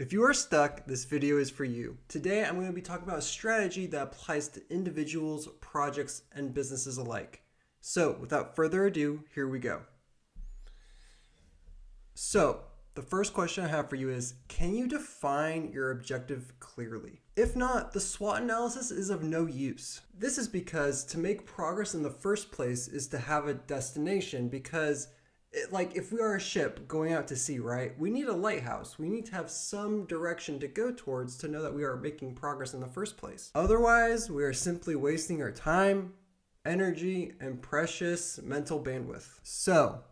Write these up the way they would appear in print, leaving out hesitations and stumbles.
If you are stuck, this video is for you. Today, I'm going to be talking about a strategy that applies to individuals, projects, and businesses alike. So, without further ado, here we go. So, the first question I have for you is, can you define your objective clearly? If not, the SWOT analysis is of no use. This is because to make progress in the first place is to have a destination because if we are a ship going out to sea, right? We need a lighthouse. We need to have some direction to go towards to know that we are making progress in the first place. Otherwise, we are simply wasting our time, energy, and precious mental bandwidth. So,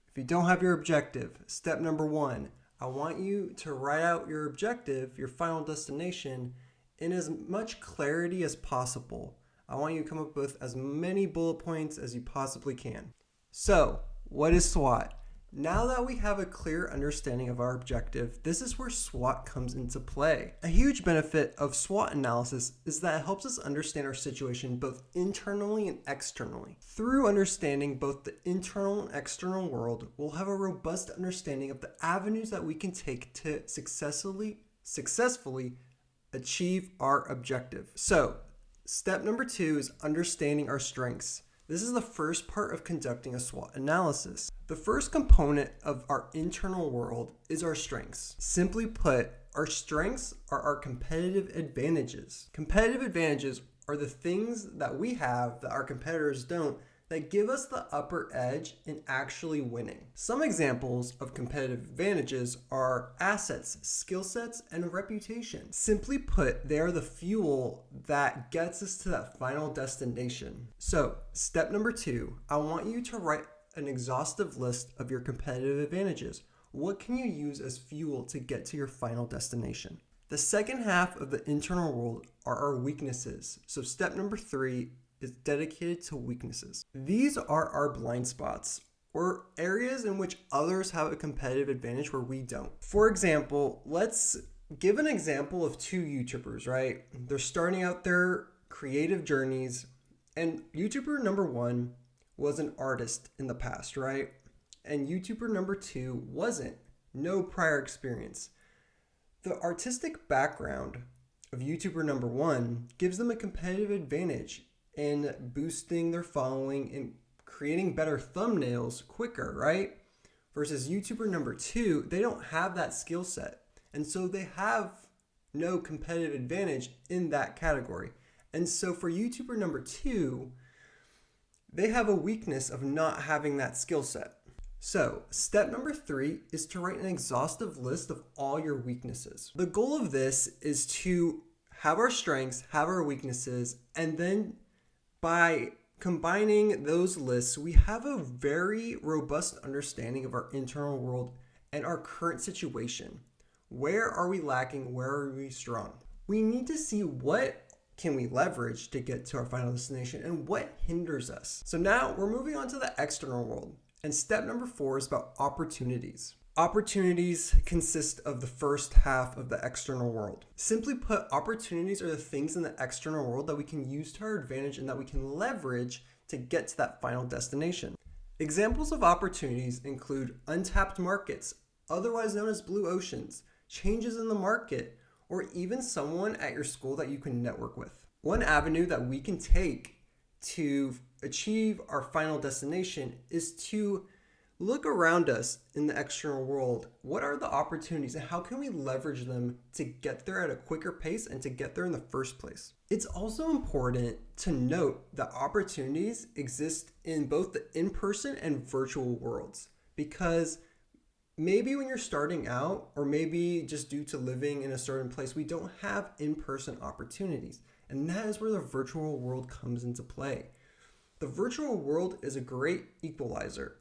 if you don't have your objective, step number 1, I want you to write out your objective, your final destination, in as much clarity as possible. I want you to come up with as many bullet points as you possibly can. So, what is SWOT? Now that we have a clear understanding of our objective, this is where SWOT comes into play. A huge benefit of SWOT analysis is that it helps us understand our situation both internally and externally. Through understanding both the internal and external world, we'll have a robust understanding of the avenues that we can take to successfully achieve our objective. So, step number 2 is understanding our strengths. This is the first part of conducting a SWOT analysis. The first component of our internal world is our strengths. Simply put, our strengths are our competitive advantages. Competitive advantages are the things that we have that our competitors don't that give us the upper edge in actually winning. Some examples of competitive advantages are assets, skill sets, and reputation. Simply put, they are the fuel that gets us to that final destination. So, step number 2, I want you to write an exhaustive list of your competitive advantages. What can you use as fuel to get to your final destination? The second half of the internal world are our weaknesses. So, step number 3 is dedicated to weaknesses. These are our blind spots or areas in which others have a competitive advantage where we don't. For example, let's give an example of 2 YouTubers, right? They're starting out their creative journeys, and YouTuber number 1 was an artist in the past, right? And YouTuber number 2 wasn't. No prior experience. The artistic background of YouTuber number 1 gives them a competitive advantage in boosting their following and creating better thumbnails quicker, right? Versus YouTuber number 2, they don't have that skill set. And so they have no competitive advantage in that category. And so for YouTuber number 2, they have a weakness of not having that skill set. So step number 3 is to write an exhaustive list of all your weaknesses. The goal of this is to have our strengths, have our weaknesses, and then by combining those lists, we have a very robust understanding of our internal world and our current situation. Where are we lacking? Where are we strong? We need to see what can we leverage to get to our final destination and what hinders us. So now we're moving on to the external world. And step number 4 is about opportunities. Opportunities consist of the first half of the external world. Simply put, opportunities are the things in the external world that we can use to our advantage and that we can leverage to get to that final destination. Examples of opportunities include untapped markets, otherwise known as blue oceans, changes in the market, or even someone at your school that you can network with. One avenue that we can take to achieve our final destination is to look around us in the external world. What are the opportunities and how can we leverage them to get there at a quicker pace and to get there in the first place? It's also important to note that opportunities exist in both the in-person and virtual worlds, because maybe when you're starting out, or maybe just due to living in a certain place, we don't have in-person opportunities. And that is where the virtual world comes into play. The virtual world is a great equalizer.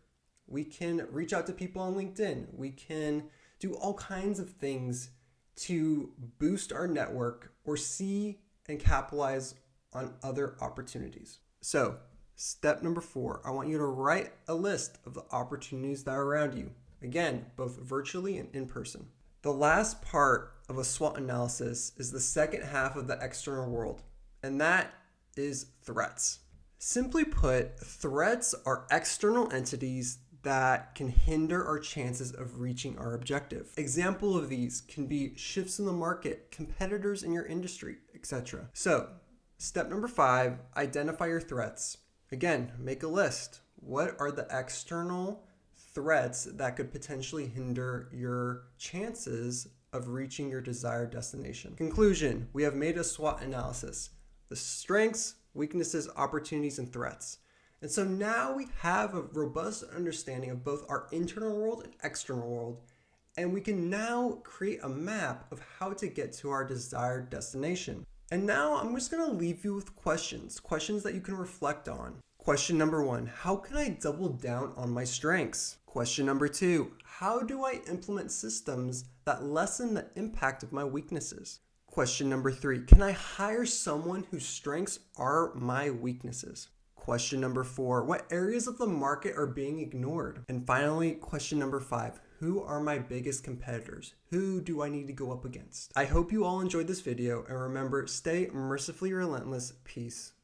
We can reach out to people on LinkedIn. We can do all kinds of things to boost our network or see and capitalize on other opportunities. So, step number 4, I want you to write a list of the opportunities that are around you. Again, both virtually and in person. The last part of a SWOT analysis is the second half of the external world, and that is threats. Simply put, threats are external entities that can hinder our chances of reaching our objective. Example of these can be shifts in the market, competitors in your industry, etc. So, step number 5, identify your threats. Again, make a list. What are the external threats that could potentially hinder your chances of reaching your desired destination? Conclusion, we have made a SWOT analysis. The strengths, weaknesses, opportunities, and threats. And so now we have a robust understanding of both our internal world and external world, and we can now create a map of how to get to our desired destination. And now I'm just going to leave you with questions that you can reflect on. Question number 1, how can I double down on my strengths? Question number 2, how do I implement systems that lessen the impact of my weaknesses? Question number 3, can I hire someone whose strengths are my weaknesses? Question number 4, what areas of the market are being ignored? And finally, question number 5, who are my biggest competitors? Who do I need to go up against? I hope you all enjoyed this video, and remember, stay mercifully relentless. Peace.